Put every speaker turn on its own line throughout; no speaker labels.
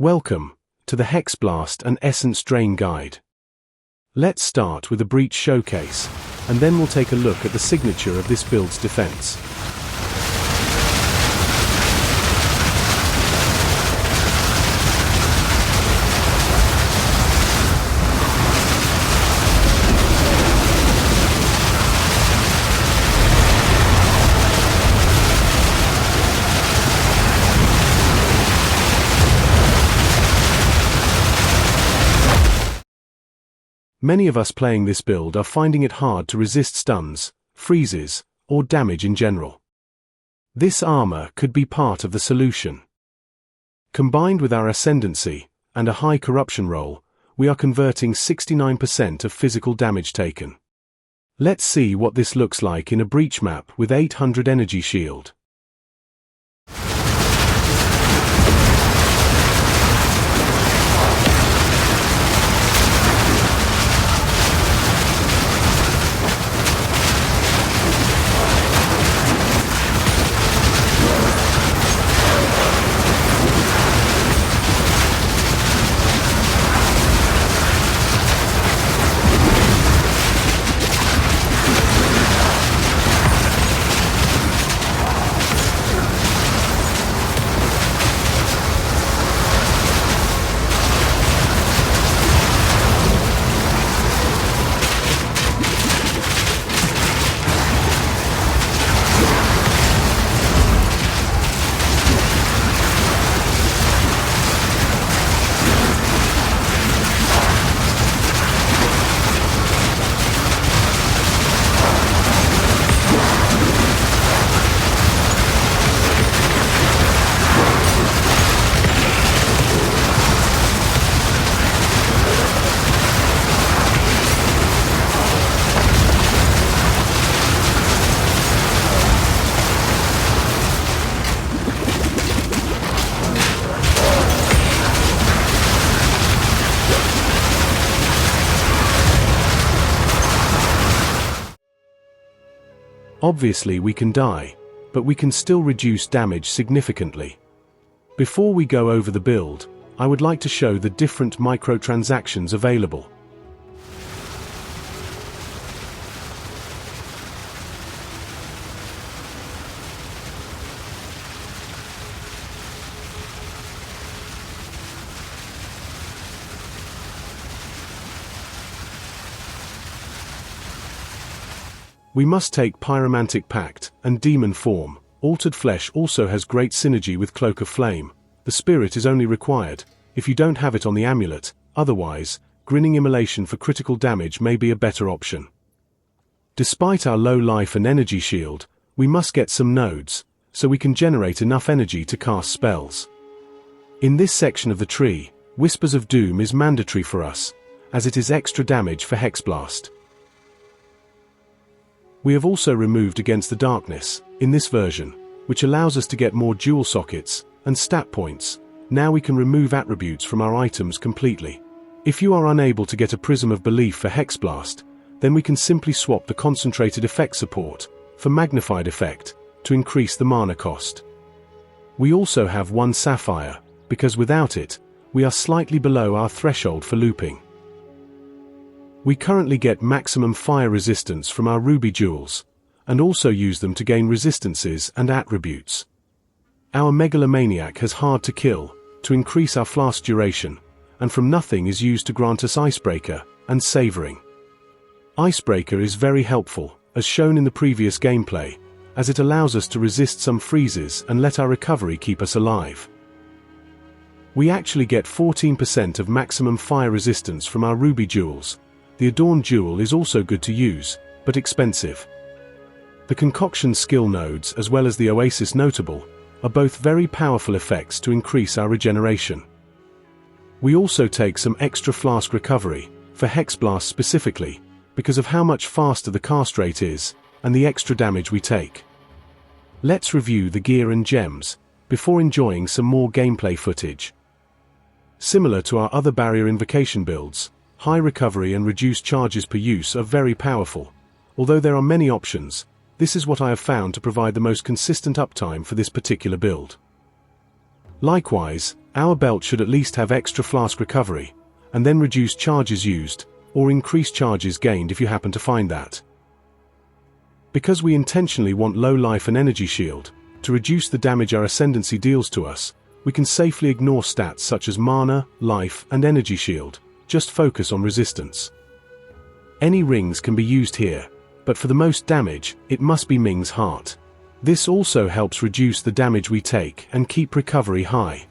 Welcome to the Hexblast and Essence Drain Guide. Let's start with a breach showcase, and then we'll take a look at the signature of this build's defense. Many of us playing this build are finding it hard to resist stuns, freezes, or damage in general. This armor could be part of the solution. Combined with our ascendancy and a high corruption roll, we are converting 69% of physical damage taken. Let's see what this looks like in a breach map with 800 energy shield. Obviously we can die, but we can still reduce damage significantly. Before we go over the build, I would like to show the different microtransactions available. We must take Pyromantic Pact and Demon Form. Altered Flesh also has great synergy with Cloak of Flame. The Spirit is only required if you don't have it on the amulet, otherwise, Grinning Immolation for critical damage may be a better option. Despite our low life and energy shield, we must get some nodes, so we can generate enough energy to cast spells. In this section of the tree, Whispers of Doom is mandatory for us, as it is extra damage for Hexblast. We have also removed Against the Darkness, in this version, which allows us to get more dual sockets and stat points. Now we can remove attributes from our items completely. If you are unable to get a Prism of Belief for Hexblast, then we can simply swap the Concentrated Effect support for Magnified Effect to increase the mana cost. We also have one Sapphire, because without it, we are slightly below our threshold for looping. We currently get maximum fire resistance from our ruby jewels, and also use them to gain resistances and attributes. Our Megalomaniac has hard to kill, to increase our flask duration, and from nothing is used to grant us Icebreaker and Savoring. Icebreaker is very helpful, as shown in the previous gameplay, as it allows us to resist some freezes and let our recovery keep us alive. We actually get 14% of maximum fire resistance from our ruby jewels. The Adorned Jewel is also good to use, but expensive. The Concoction skill nodes as well as the Oasis Notable are both very powerful effects to increase our regeneration. We also take some extra flask recovery, for Hexblast specifically, because of how much faster the cast rate is, and the extra damage we take. Let's review the gear and gems, before enjoying some more gameplay footage. Similar to our other barrier invocation builds, high recovery and reduced charges per use are very powerful. Although there are many options, this is what I have found to provide the most consistent uptime for this particular build. Likewise, our belt should at least have extra flask recovery, and then reduce charges used, or increase charges gained if you happen to find that. Because we intentionally want low life and energy shield, to reduce the damage our ascendancy deals to us, we can safely ignore stats such as mana, life, and energy shield, just focus on resistance. Any rings can be used here, but for the most damage, it must be Ming's heart. This also helps reduce the damage we take and keep recovery high.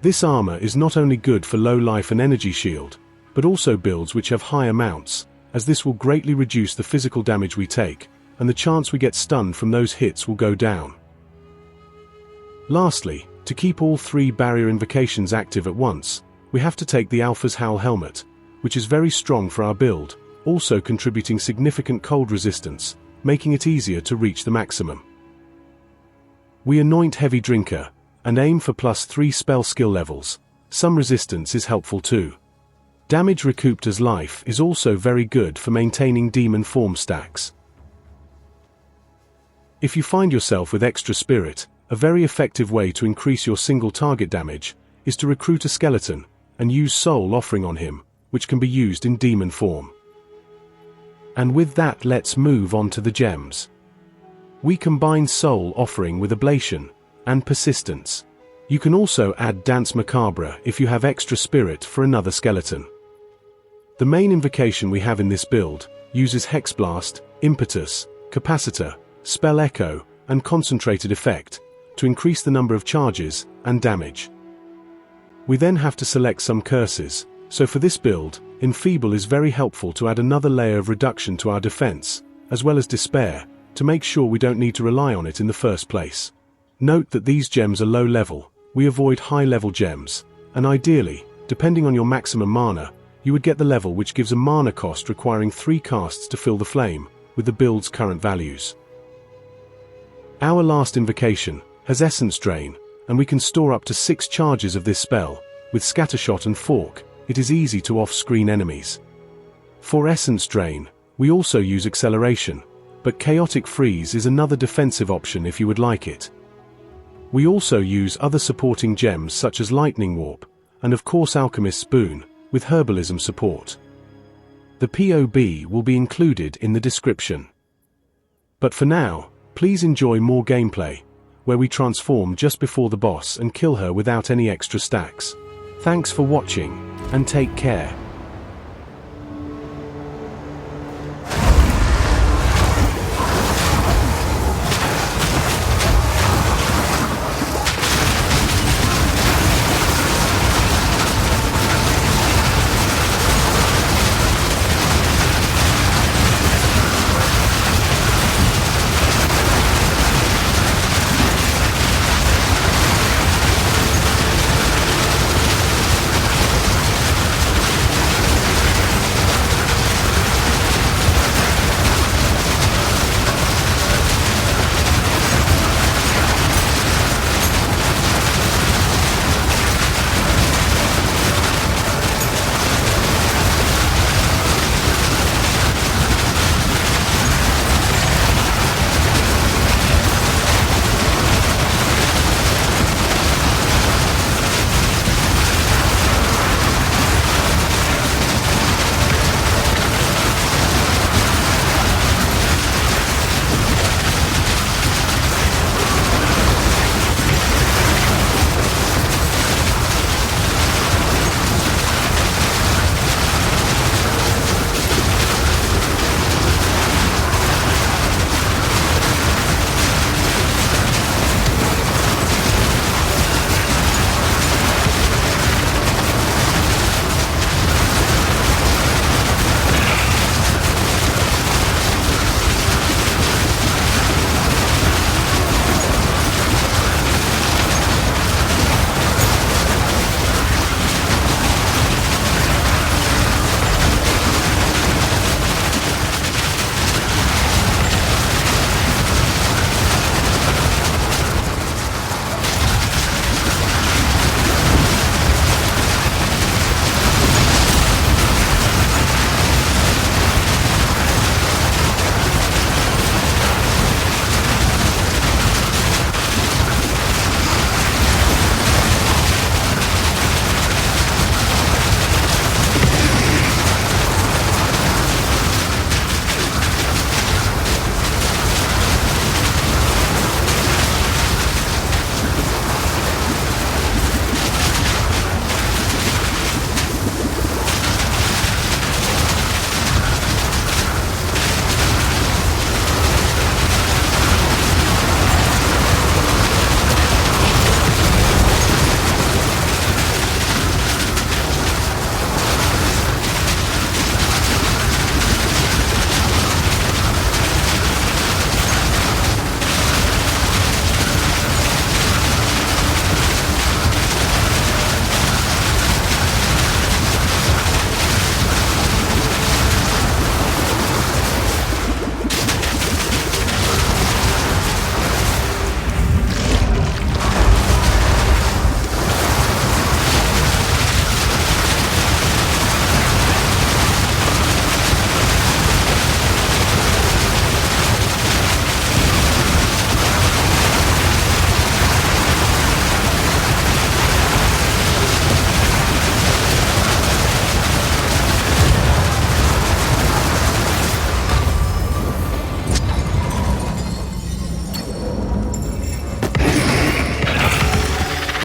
This armor is not only good for low life and energy shield, but also builds which have high amounts, as this will greatly reduce the physical damage we take, and the chance we get stunned from those hits will go down. Lastly, to keep all 3 barrier invocations active at once, we have to take the Alpha's Howl helmet, which is very strong for our build, also contributing significant cold resistance, making it easier to reach the maximum. We anoint Heavy Drinker, and aim for +3 spell skill levels. Some resistance is helpful too. Damage recouped as life is also very good for maintaining demon form stacks. If you find yourself with extra spirit, a very effective way to increase your single target damage is to recruit a skeleton and use Soul Offering on him, which can be used in demon form. And with that, let's move on to the gems. We combine Soul Offering with Ablation and Persistence. You can also add Dance Macabre if you have extra spirit for another skeleton. The main invocation we have in this build uses Hexblast, Impetus, Capacitor, Spell Echo, and Concentrated Effect to increase the number of charges and damage. We then have to select some curses, so for this build, Enfeeble is very helpful to add another layer of reduction to our defense, as well as Despair, to make sure we don't need to rely on it in the first place. Note that these gems are low level, we avoid high level gems, and ideally, depending on your maximum mana, you would get the level which gives a mana cost requiring 3 casts to fill the flame, with the build's current values. Our last invocation has Essence Drain, and we can store up to 6 charges of this spell. With Scattershot and Fork, it is easy to off-screen enemies. For Essence Drain, we also use Acceleration, but Chaotic Freeze is another defensive option if you would like it. We also use other supporting gems such as Lightning Warp, and of course Alchemist's Boon, with Herbalism support. The PoB will be included in the description. But for now, please enjoy more gameplay, where we transform just before the boss and kill her without any extra stacks. Thanks for watching, and take care.